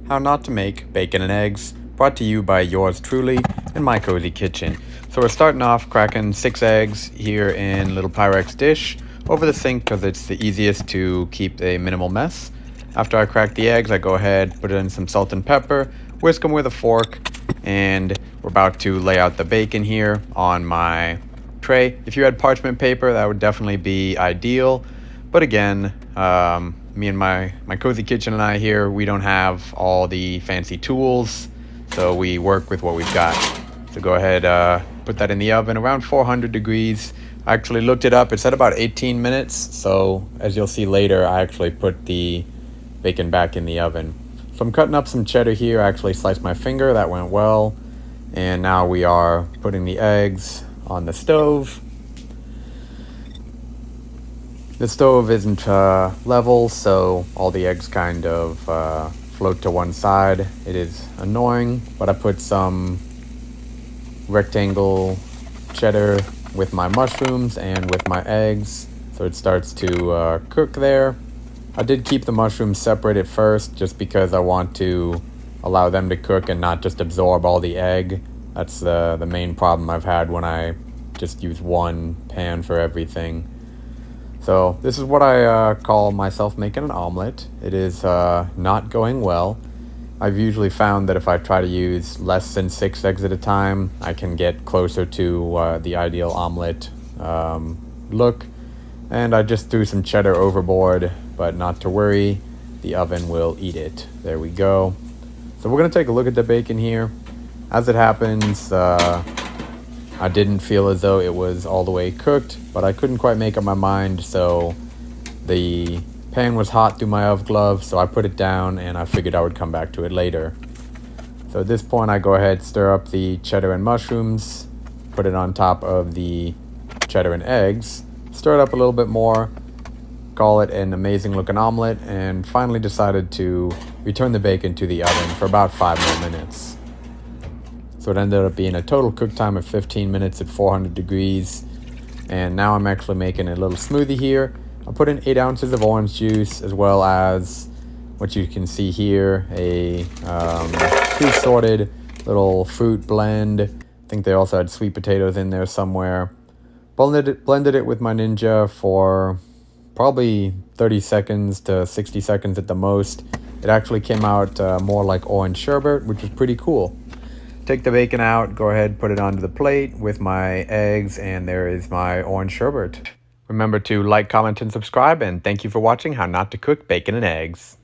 How Not to Make Bacon and Eggs, brought to you by yours truly in my cozy kitchen. So we're starting off cracking 6 eggs here in a little Pyrex dish over the sink because it's the easiest to keep a minimal mess. After I crack the eggs, I go ahead, put in some salt and pepper, whisk them with a fork, and we're about to lay out the bacon here on my tray. If you had parchment paper, that would definitely be ideal. But again, me and my cozy kitchen and I here, we don't have all the fancy tools, so we work with what we've got. So go ahead, put that in the oven around 400 degrees. I actually looked it up. It's at about 18 minutes. So as you'll see later, I actually put the bacon back in the oven. So I'm cutting up some cheddar here. I actually sliced my finger. That went well. And now we are putting the eggs on the stove. The stove isn't level, so all the eggs kind of float to one side. It is annoying, but I put some rectangle cheddar with my mushrooms and with my eggs, so it starts to cook there. I did keep the mushrooms separate at first just because I want to allow them to cook and not just absorb all the egg. That's the main problem I've had when I just use one pan for everything. So this is what I call myself making an omelet. It is not going well. I've usually found that if I try to use less than 6 eggs at a time, I can get closer to the ideal omelet look. And I just threw some cheddar overboard, but not to worry, the oven will eat it. There we go. So we're going to take a look at the bacon here. As it happens, I didn't feel as though it was all the way cooked, but I couldn't quite make up my mind, so the pan was hot through my oven glove, so I put it down and I figured I would come back to it later. So at this point I go ahead, stir up the cheddar and mushrooms, put it on top of the cheddar and eggs, stir it up a little bit more, call it an amazing looking omelet, and finally decided to return the bacon to the oven for about 5 more minutes. So it ended up being a total cook time of 15 minutes at 400 degrees. And now I'm actually making a little smoothie here. I put in 8 ounces of orange juice, as well as what you can see here, a pre-sorted little fruit blend. I think they also had sweet potatoes in there somewhere. Blended it with my Ninja for probably 30 seconds to 60 seconds at the most. It actually came out more like orange sherbet, which was pretty cool. Take the bacon out, go ahead, put it onto the plate with my eggs, and there is my orange sherbet. Remember to like, comment, and subscribe, and thank you for watching How Not to Cook Bacon and Eggs.